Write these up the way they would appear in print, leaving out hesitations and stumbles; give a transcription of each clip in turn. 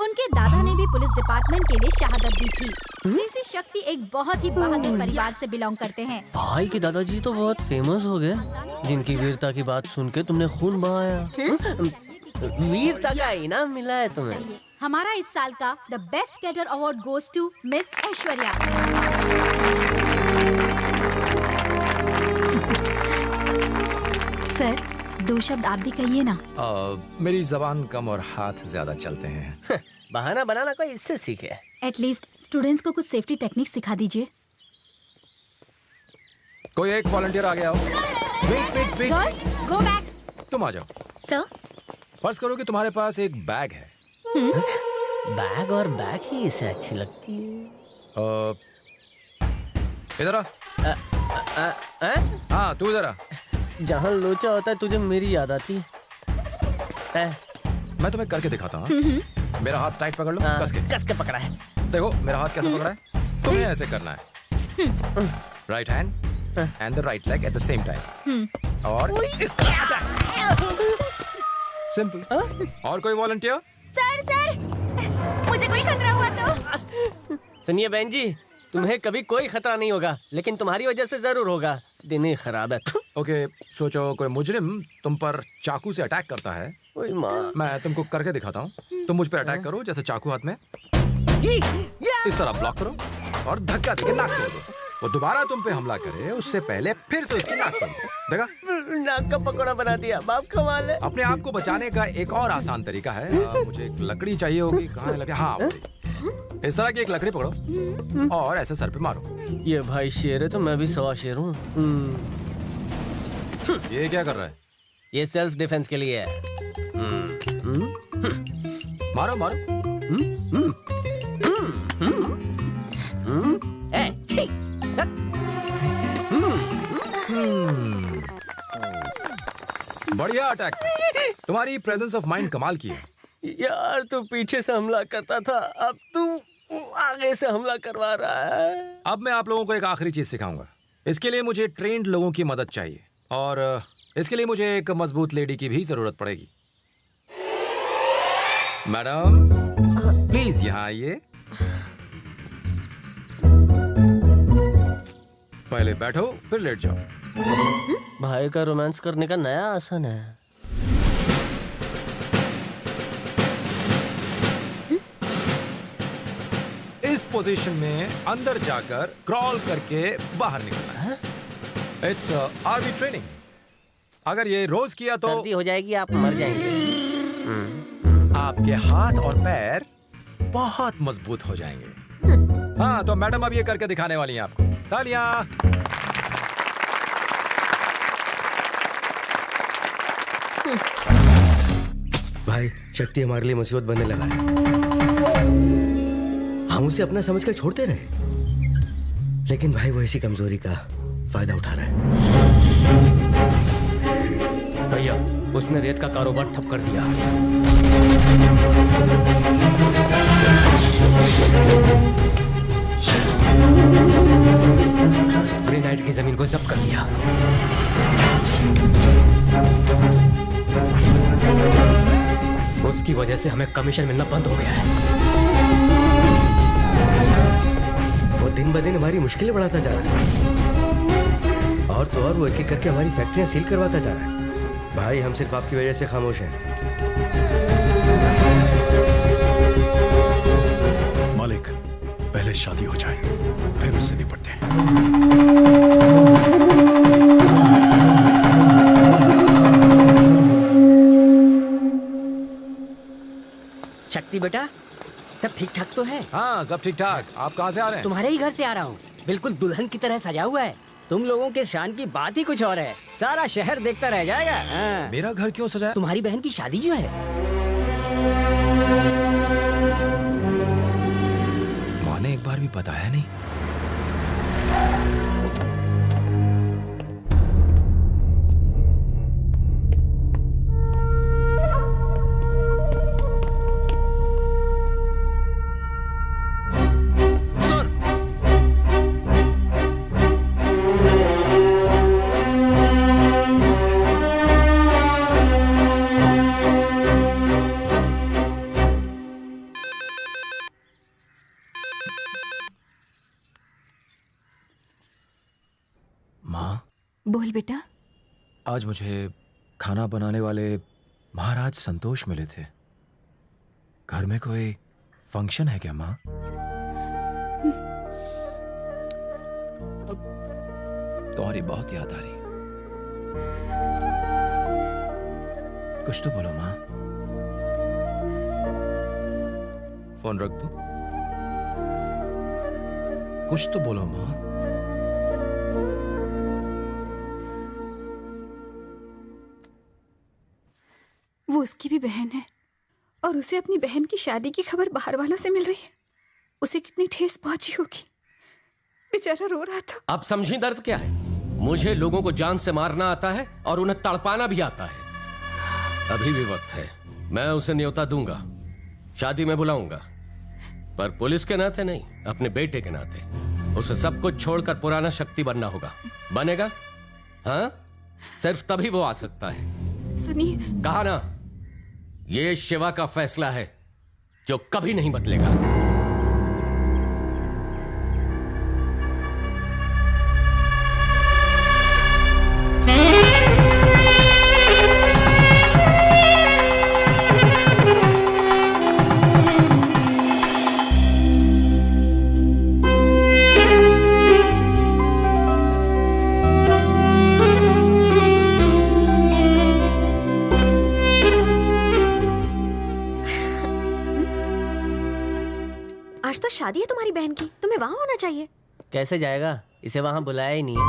उनके दादा ने भी पुलिस डिपार्टमेंट के लिए शहादत दी थी। ऋषि शक्ति एक बहुत ही बहादुर परिवार से बिलोंग करते हैं। भाई के दादाजी तो बहुत फेमस हो गए, जिनकी वीरता की बात सुन के तुमने खून बहाया। वीरता का इनाम मिला है तुम्हें। हमारा इस साल का the best cadre award goes to miss Aishwarya. Sir, 2 शब्द आप भी कहिए ना। मेरी जबान कम और हाथ ज्यादा चलते हैं। बहाना बनाना कोई इससे सीखे। एटलीस्ट स्टूडेंट्स को कुछ सेफ्टी टेक्निक सिखा दीजिए। कोई एक वॉलंटियर आ गया हो। वेट। Go back. तुम आ जाओ। सर, फर्ज करो कि तुम्हारे पास एक बैग है। बैग और बैग ही इसे अच्छी लगती है। इधर आ। हाँ, तू इधर आ। जहाँ लोचा होता है तुझे मेरी याद आती है। मैं तुम्हें करके दिखाता हूँ। मेरा हाथ टाइट पकड़ लो। कस के पकड़ा है। देखो मेरा हाथ कैसे पकड़ा है। तुम्हें ऐसे करना है। Right hand and the right leg at the same time. और इस तरह। सिंपल। और कोई वॉलंटियर? सर, मुझे कोई खतरा हुआ तो? सुनिए बहन जी, तुम्हें कभी कोई खतरा नहीं होगा, लेकिन तुम्हारी वजह से जरूर होगा। दिन ही खराब है। ओके, सोचो कोई मुजरिम तुम पर चाकू से अटैक करता है। ओए माँ। मैं तुमको करके दिखाता हूँ। तुम मुझ पर अटैक करो, जैसे चाकू हाथ में इस तरह ब्लॉक करो और धक्का देके नाक तोड़ दो। वो दोबारा तुम पे हमला करे उससे पहले फिर से उसकी नाक तोड़ दो। देखा? नाक का पकौड़ा बना दिया। बाप कमाल है। अपने आप को बचाने का एक और आसान तरीका है। मुझे एक लकड़ी चाहिए होगी। कहाँ है लकड़ी? हाँ, इस तरह की एक लकड़ी पकड़ो और ऐसे सर पे मारो। ये भाई शेर है तो मैं भी 100 शेर हूँ। ये क्या कर रहा है? ये सेल्फ डिफेंस के लिए है। मारो। बढ़िया अटैक। तुम्हारी प्रेजेंस ऑफ माइंड कमाल की है। यार तू पीछे से हमला करता था, अब तू आगे से हमला करवा रहा है। अब मैं आप लोगों को एक आखिरी चीज सिखाऊंगा। इसके लिए मुझे ट्रेन्ड लोगों की मदद चाहिए और इसके लिए मुझे एक मजबूत लेडी की भी जरूरत पड़ेगी। मैडम, प्लीज यहाँ आइए। पहले बैठो फिर लेट जाओ। भाई का रोमांस करने का नया आसन है। इस पोजीशन में अंदर जाकर क्रॉल करके बाहर निकलना है। It's army training. अगर ये रोज किया तो सर्दी हो जाएगी, आप मर जाएंगे। आपके हाथ और पैर बहुत मजबूत हो जाएंगे। हाँ, तो मैडम अब ये करके दिखाने वाली हैं आपको। तालियां। भाई, शक्ति हमारे लिए मुसीबत बनने लगा है। हम उसे अपना समझ कर छोड़ते रहे, लेकिन भाई वो इसी कमजोरी का फायदा उठा रहा है। भैया, उसने रेत का कारोबार ठप कर दिया। ग्रेनाइट की जमीन को जब्त कर लिया। उसकी वजह से हमें कमीशन मिलना बंद हो गया है। वो दिन ब दिन हमारी मुश्किलें बढ़ाता जा रहा है और तो और वो एक एक करके हमारी फैक्ट्रियां सील करवाता जा रहा है। भाई, हम सिर्फ आपकी वजह से खामोश हैं। मालिक, पहले शादी हो जाए फिर उससे निपटते हैं। शक्ति बेटा, सब ठीक ठाक तो है? हाँ, सब ठीक ठाक। आप कहाँ से आ रहे हैं? तुम्हारे ही घर से आ रहा हूँ। बिल्कुल दुल्हन की तरह सजा हुआ है। तुम लोगों के शान की बात ही कुछ और है। सारा शहर देखता रह जाएगा। हाँ। मेरा घर क्यों सजा है? तुम्हारी बहन की शादी जो है। माँ ने एक बार भी बताया नहीं। माँ, बोल बेटा। आज मुझे खाना बनाने वाले महाराज संतोष मिले थे। घर में कोई फंक्शन है क्या माँ? तुम्हारी बहुत याद आ रही। कुछ तो बोलो माँ। फोन रख दो। कुछ तो बोलो माँ। वो उसकी भी बहन है और उसे अपनी बहन की शादी की खबर बाहर वालों से मिल रही है। उसे कितनी ठेस पहुंची होगी। बेचारा रो रहा था। अब समझी दर्द क्या है। मुझे लोगों को जान से मारना आता है और उन्हें तड़पाना भी आता है। अभी भी वक्त है, मैं उसे न्योता दूंगा, शादी में बुलाऊंगा, पर पुलिस के नाते नहीं, अपने बेटे के नाते। उसे सब कुछ छोड़कर पुराना शक्ति बनना होगा। बनेगा? हाँ, सिर्फ तभी वो आ सकता है। सुनिए, कहा ना, ये शिवा का फैसला है जो कभी नहीं बदलेगा। आज तो शादी है तुम्हारी बहन की, तुम्हें वहां होना चाहिए। कैसे जाएगा, इसे वहां बुलाया ही नहीं है।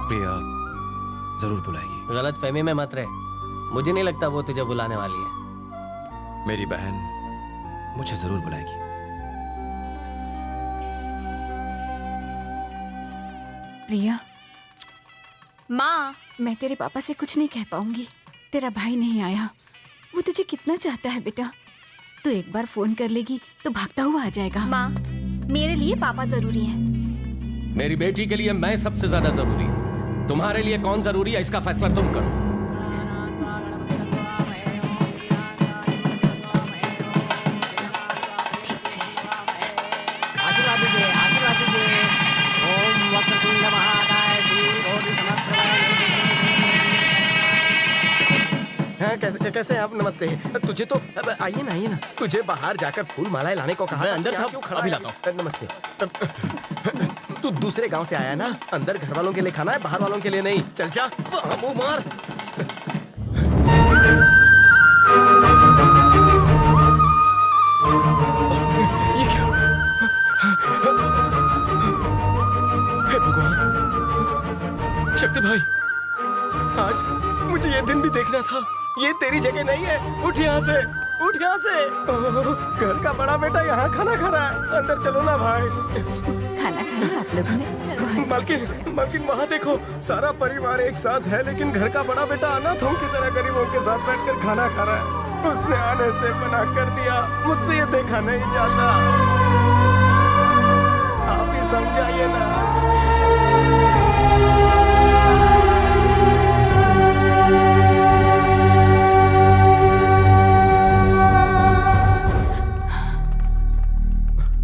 प्रिया जरूर बुलाएगी। गलत फहमी में मत रहे, मुझे नहीं लगता वो तुझे बुलाने वाली है। मेरी बहन मुझे जरूर बुलाएगी। प्रिया, माँ, मैं तेरे पापा से कुछ नहीं कह पाऊंगी। तेरा भाई नहीं आया। वो तुझे कितना चाहता है बेटा। तू एक बार फोन कर लेगी तो भागता हुआ आ जाएगा। माँ, मेरे लिए पापा जरूरी हैं। मेरी बेटी के लिए मैं सबसे ज्यादा जरूरी हूं। तुम्हारे लिए कौन जरूरी है, इसका फैसला तुम करो। आशीर्वाद दीजिए, आशीर्वाद दीजिए। ओम वक्रतुंड महाकाय सूर्यकोटि समप्रभ। हाँ, कैसे आप? नमस्ते। तुझे तो आइए ना। तुझे बाहर जाकर फूल मालाएं लाने को कहा। मैं अंदर था, क्यों खड़ा अभी है? लाता नमस्ते। तू दूसरे गांव से आया ना? अंदर घर वालों के लिए खाना है, बाहर वालों के लिए नहीं। चल जा, मुंह मार। ये क्या? हे भगवान, शक्ति भाई, आज मुझे ये दिन भी देखना था। ये तेरी जगह नहीं है। उठ यहाँ से, उठ यहाँ से। घर का बड़ा बेटा यहाँ खाना खा रहा है। अंदर चलो ना भाई। खाना खाया आप लोगों ने? चलो। मालकिन वहाँ देखो, सारा परिवार एक साथ है, लेकिन घर का बड़ा बेटा अनाथों की तरह गरीबों के साथ बैठकर खाना खा रहा है। उसने आने से मना कर दिया। मुझसे ये देखा नहीं जाता। आप ही समझाइए ना।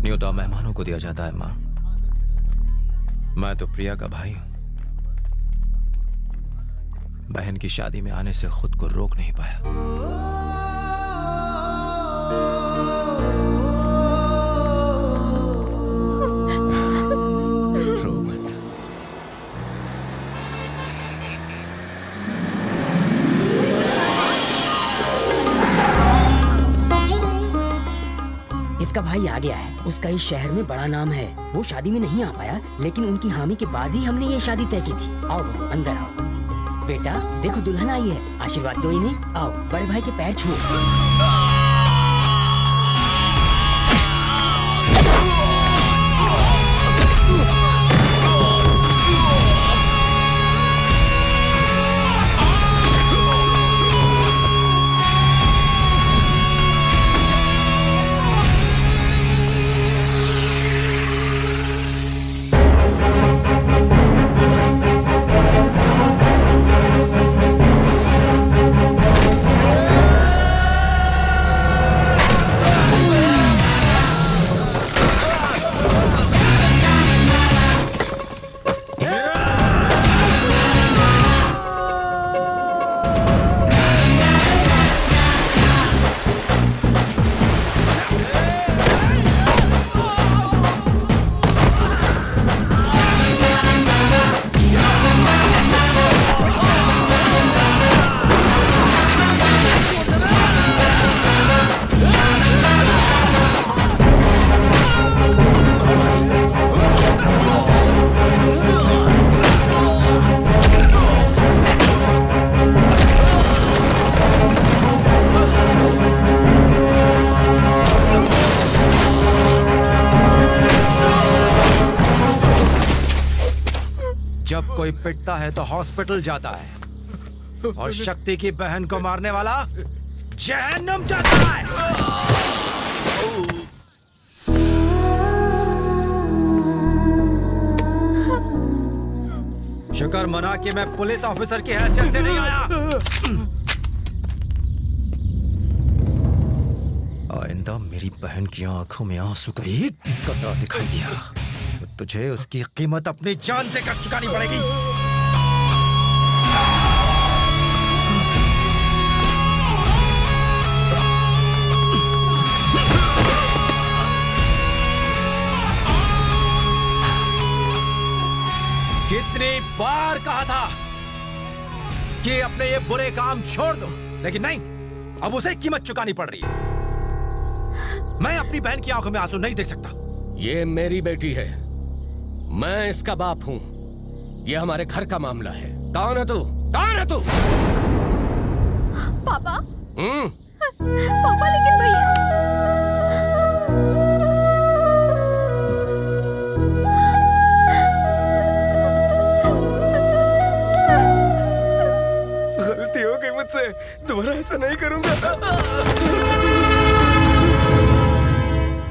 न्योता मेहमानों को दिया जाता है माँ। मैं तो प्रिया का भाई हूं। बहन की शादी में आने से खुद को रोक नहीं पाया। रो मत। इसका भाई आ गया है। उसका इस शहर में बड़ा नाम है। वो शादी में नहीं आ पाया, लेकिन उनकी हामी के बाद ही हमने ये शादी तय की थी। आओ बहू, अंदर आओ। बेटा देखो, दुल्हन आई है, आशीर्वाद दो इन्हें। आओ, बड़े भाई के पैर छुओ। कोई पिटता है तो हॉस्पिटल जाता है और शक्ति की बहन को मारने वाला जहन्नुम जाता है। शुक्र मना कि मैं पुलिस ऑफिसर की हैसियत से नहीं आया। आइंदा मेरी बहन की आंखों में आंसू का एक भी कतरा दिखाई दिया तो तुझे उसकी कीमत अपनी जान देकर चुकानी पड़ेगी। कितनी बार कहा था कि अपने ये बुरे काम छोड़ दो, लेकिन नहीं, अब उसे कीमत चुकानी पड़ रही है। मैं अपनी बहन की आंखों में आंसू नहीं देख सकता। ये मेरी बेटी है, मैं इसका बाप हूं। ये हमारे घर का मामला है। कौन है तू? कौन है तू? पापा। हम्म। पापा लेकिन भैया। गलती हो गई मुझसे, दोबारा ऐसा नहीं करूंगा।